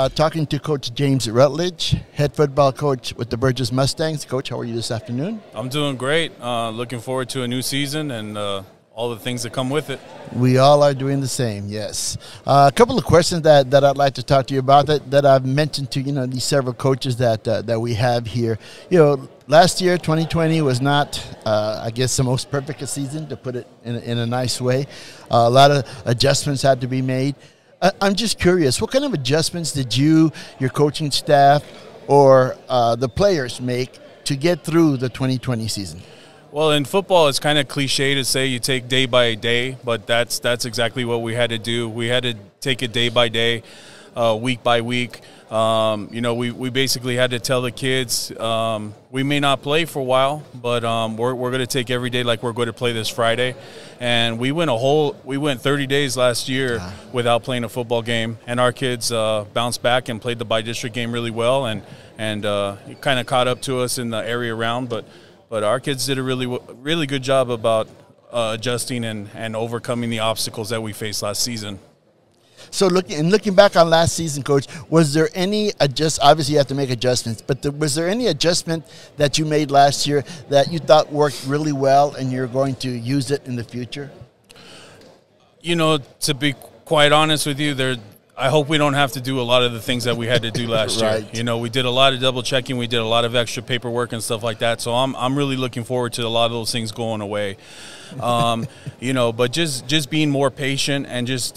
talking to Coach James Routledge, head football coach with the Burges Mustangs. Coach, how are you this afternoon? I'm doing great. Looking forward to a new season and all the things that come with it. We all are doing the same, yes. A couple of questions that I'd like to talk to you about that I've mentioned to, these several coaches that we have here. Last year, 2020, was not, I guess, the most perfect season, to put it in a nice way. A lot of adjustments had to be made. I'm just curious, what kind of adjustments did you, your coaching staff, or the players make to get through the 2020 season? Well, in football, it's kind of cliche to say you take day by day, but that's exactly what we had to do. We had to take it day by day, week by week. We basically had to tell the kids we may not play for a while, but we're going to take every day like we're going to play this Friday. And we went 30 days last year without playing a football game, and our kids bounced back and played the by-district game really well, and it kind of caught up to us in the area round, but our kids did a really good job about adjusting and overcoming the obstacles that we faced last season. So looking back on last season, Coach, was there any obviously you have to make adjustments, but was there any adjustment that you made last year that you thought worked really well and you're going to use it in the future? To be quite honest with you, I hope we don't have to do a lot of the things that we had to do last right. year. We did a lot of double checking, we did a lot of extra paperwork and stuff like that. So I'm really looking forward to a lot of those things going away. But just being more patient and just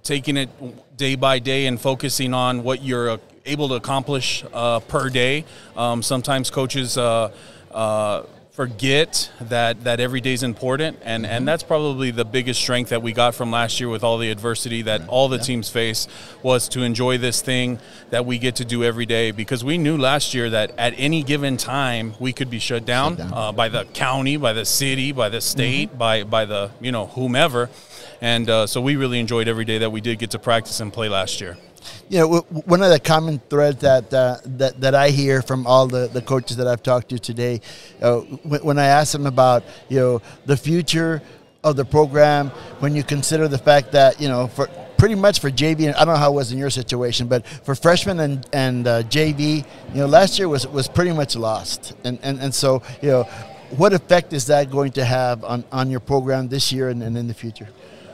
taking it day by day and focusing on what you're able to accomplish per day. Sometimes coaches forget that every day is important, and that's probably the biggest strength that we got from last year with all the adversity that all the teams face, was to enjoy this thing that we get to do every day, because we knew last year that at any given time we could be shut down by the county, by the city, by the state, by the whomever, and so we really enjoyed every day that we did get to practice and play last year. One of the common threads that I hear from all the coaches that I've talked to today, when I ask them about the future of the program, when you consider the fact that for pretty much for JV, and I don't know how it was in your situation, but for freshmen and JV, last year was pretty much lost, and so what effect is that going to have on your program this year and in the future?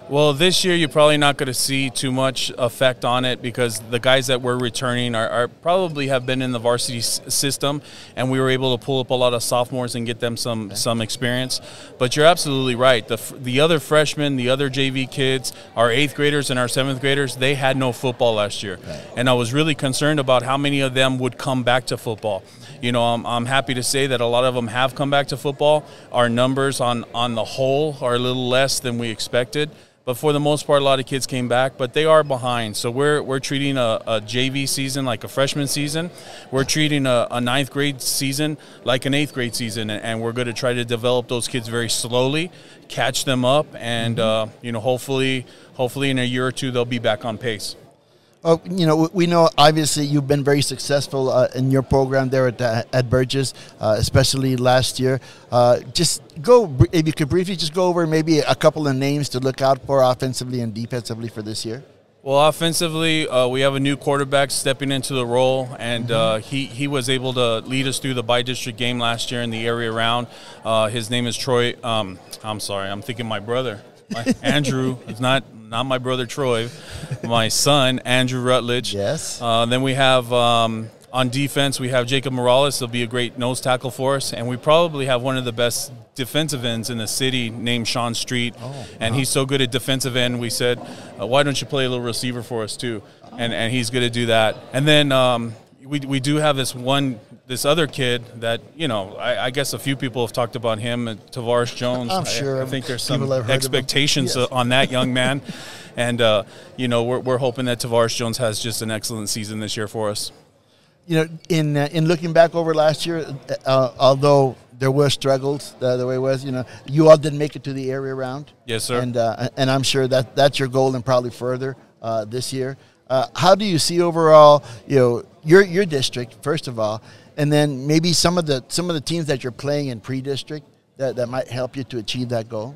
Well, this year you're probably not going to see too much effect on it, because the guys that we're returning are probably have been in the varsity system, and we were able to pull up a lot of sophomores and get them some experience. But you're absolutely right. The other freshmen, the other JV kids, our 8th graders and our 7th graders, they had no football last year. Right. And I was really concerned about how many of them would come back to football. I'm happy to say that a lot of them have come back to football. Our numbers on the whole are a little less than we expected. But for the most part, a lot of kids came back, but they are behind. So we're treating a JV season like a freshman season. We're treating a 9th grade season like an 8th grade season, and we're going to try to develop those kids very slowly, catch them up, and hopefully in a year or two they'll be back on pace. Oh, we know obviously you've been very successful in your program there at Burges, especially last year. If you could briefly just go over maybe a couple of names to look out for offensively and defensively for this year. Well, offensively, we have a new quarterback stepping into the role, and he was able to lead us through the by-district game last year in the area round. His name is Troy. I'm sorry, I'm thinking my brother. Andrew. It's not my brother Troy, my son Andrew Routledge. Yes. Then we have on defense, we have Jacob Morales. He'll be a great nose tackle for us, and we probably have one of the best defensive ends in the city named Sean Street, and he's so good at defensive end. We said, why don't you play a little receiver for us too? And he's going to do that. And then we do have this other kid that, I guess a few people have talked about him, Tavares Jones. I'm sure. I think there's some expectations on that young man. And, we're hoping that Tavares Jones has just an excellent season this year for us. In looking back over last year, although there were struggles the way it was, you all didn't make it to the area round. Yes, sir. And I'm sure that's your goal and probably further this year. How do you see overall, your district, first of all, and then maybe some of the teams that you're playing in pre-district that might help you to achieve that goal?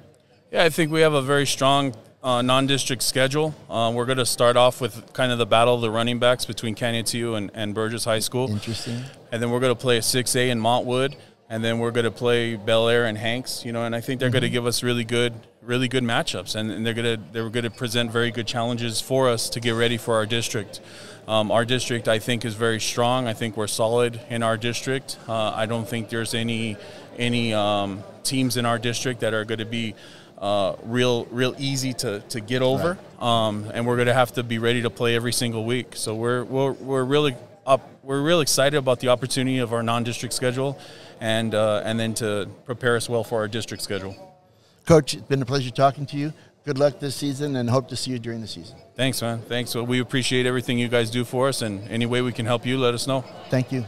Yeah, I think we have a very strong non-district schedule. We're going to start off with kind of the battle of the running backs between Canutillo and Burges High School. Interesting. And then we're going to play a 6A in Montwood, and then we're going to play Bel Air and Hanks. You know, and I think they're going to give us really good matchups, and they're going to present very good challenges for us to get ready for our district. Our district, I think, is very strong. I think we're solid in our district. I don't think there's any teams in our district that are going to be real easy to get over. Right. And we're going to have to be ready to play every single week. So we're really excited about the opportunity of our non-district schedule, and then to prepare us well for our district schedule. Coach, it's been a pleasure talking to you. Good luck this season, and hope to see you during the season. Thanks, man. Thanks. Well, we appreciate everything you guys do for us, and any way we can help you, let us know. Thank you.